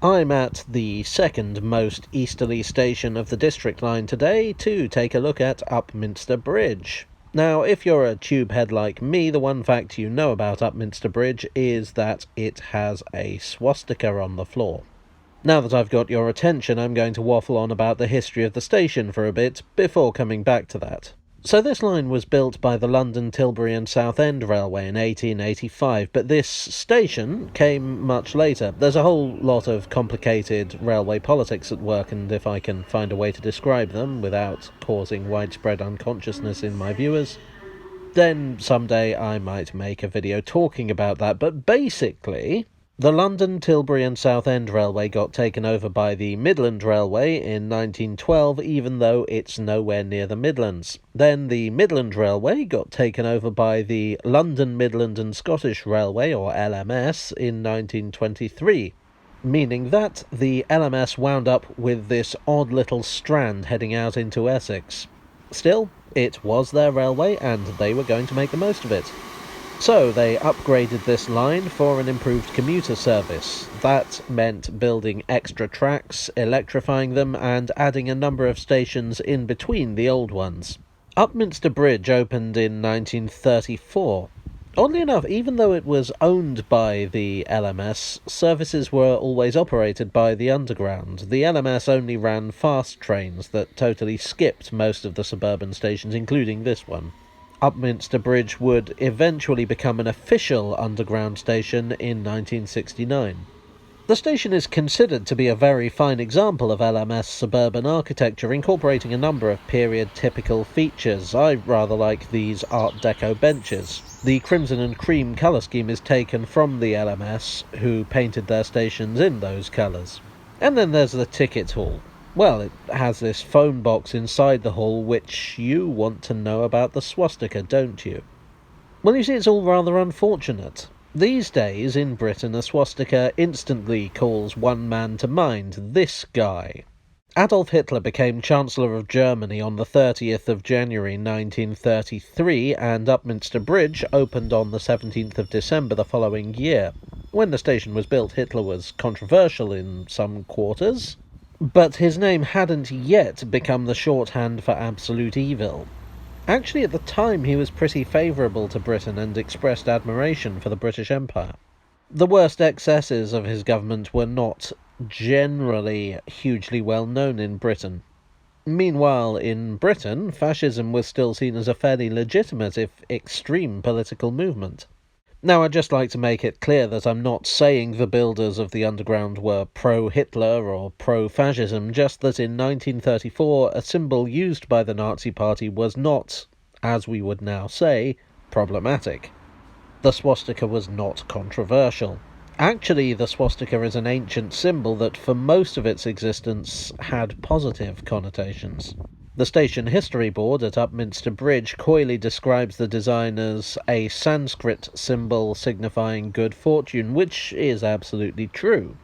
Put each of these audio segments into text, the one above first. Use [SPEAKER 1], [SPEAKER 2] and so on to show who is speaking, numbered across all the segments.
[SPEAKER 1] I'm at the second most easterly station of the District Line today to take a look at Upminster Bridge. Now, if you're a tube head like me, the one fact you know about Upminster Bridge is that it has a swastika on the floor. Now that I've got your attention, I'm going to waffle on about the history of the station for a bit before coming back to that. So this line was built by the London, Tilbury and Southend Railway in 1885, but this station came much later. There's a whole lot of complicated railway politics at work, and if I can find a way to describe them without causing widespread unconsciousness in my viewers, then someday I might make a video talking about that. But basically, the London, Tilbury and Southend Railway got taken over by the Midland Railway in 1912, even though it's nowhere near the Midlands. Then the Midland Railway got taken over by the London, Midland and Scottish Railway, or LMS, in 1923, meaning that the LMS wound up with this odd little strand heading out into Essex. Still, it was their railway and they were going to make the most of it. So they upgraded this line for an improved commuter service. That meant building extra tracks, electrifying them, and adding a number of stations in between the old ones. Upminster Bridge opened in 1934. Oddly enough, even though it was owned by the LMS, services were always operated by the Underground. The LMS only ran fast trains that totally skipped most of the suburban stations, including this one. Upminster Bridge would eventually become an official Underground station in 1969. The station is considered to be a very fine example of LMS suburban architecture, incorporating a number of period-typical features. I rather like these Art Deco benches. The crimson and cream colour scheme is taken from the LMS, who painted their stations in those colours. And then there's the ticket hall. Well, it has this phone box inside the hall, which you want to know about the swastika, don't you? Well, you see, it's all rather unfortunate. These days, in Britain, a swastika instantly calls one man to mind: this guy. Adolf Hitler became Chancellor of Germany on the 30th of January 1933, and Upminster Bridge opened on the 17th of December the following year. When the station was built, Hitler was controversial in some quarters, but his name hadn't yet become the shorthand for absolute evil. Actually, at the time, he was pretty favourable to Britain and expressed admiration for the British Empire. The worst excesses of his government were not generally hugely well known in Britain. Meanwhile, in Britain, fascism was still seen as a fairly legitimate, if extreme, political movement. Now, I'd just like to make it clear that I'm not saying the builders of the Underground were pro-Hitler or pro-fascism, just that in 1934 a symbol used by the Nazi Party was not, as we would now say, problematic. The swastika was not controversial. Actually, the swastika is an ancient symbol that for most of its existence had positive connotations. The Station History Board at Upminster Bridge coyly describes the design as a Sanskrit symbol signifying good fortune, which is absolutely true.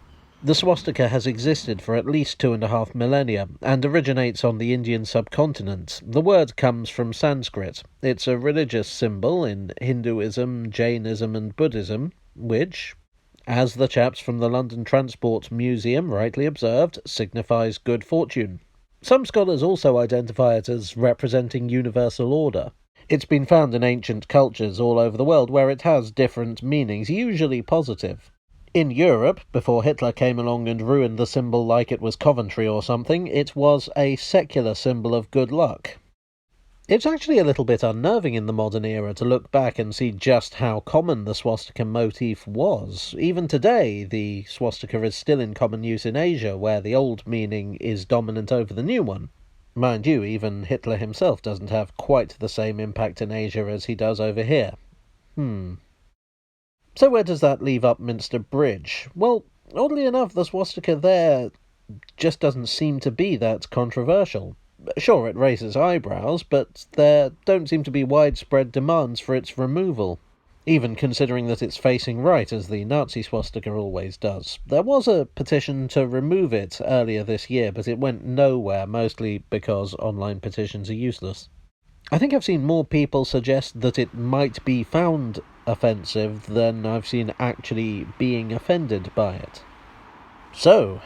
[SPEAKER 1] The swastika has existed for at least 2.5 millennia, and originates on the Indian subcontinent. The word comes from Sanskrit. It's a religious symbol in Hinduism, Jainism and Buddhism, which, as the chaps from the London Transport Museum rightly observed, signifies good fortune. Some scholars also identify it as representing universal order. It's been found in ancient cultures all over the world where it has different meanings, usually positive. In Europe, before Hitler came along and ruined the symbol like it was Coventry or something, it was a secular symbol of good luck. It's actually a little bit unnerving in the modern era to look back and see just how common the swastika motif was. Even today, the swastika is still in common use in Asia, where the old meaning is dominant over the new one. Mind you, even Hitler himself doesn't have quite the same impact in Asia as he does over here. So where does that leave Upminster Bridge? Well, oddly enough, the swastika there just doesn't seem to be that controversial. Sure, it raises eyebrows, but there don't seem to be widespread demands for its removal, even considering that it's facing right, as the Nazi swastika always does. There was a petition to remove it earlier this year, but it went nowhere, mostly because online petitions are useless. I think I've seen more people suggest that it might be found offensive than I've seen actually being offended by it. So,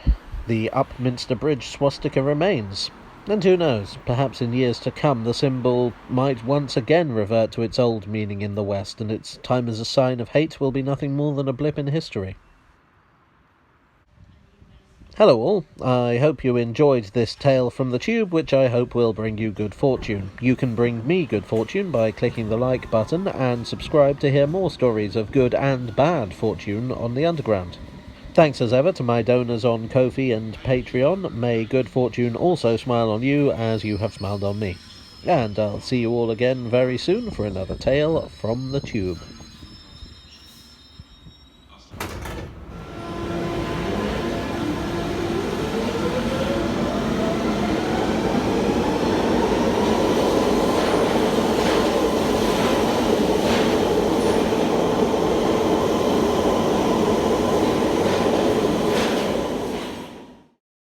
[SPEAKER 1] the Upminster Bridge swastika remains. And who knows, perhaps in years to come the symbol might once again revert to its old meaning in the West, and its time as a sign of hate will be nothing more than a blip in history. Hello all, I hope you enjoyed this tale from the tube, which I hope will bring you good fortune. You can bring me good fortune by clicking the like button and subscribe to hear more stories of good and bad fortune on the underground. Thanks as ever to my donors on Ko-fi and Patreon. May good fortune also smile on you as you have smiled on me. And I'll see you all again very soon for another tale from the tube.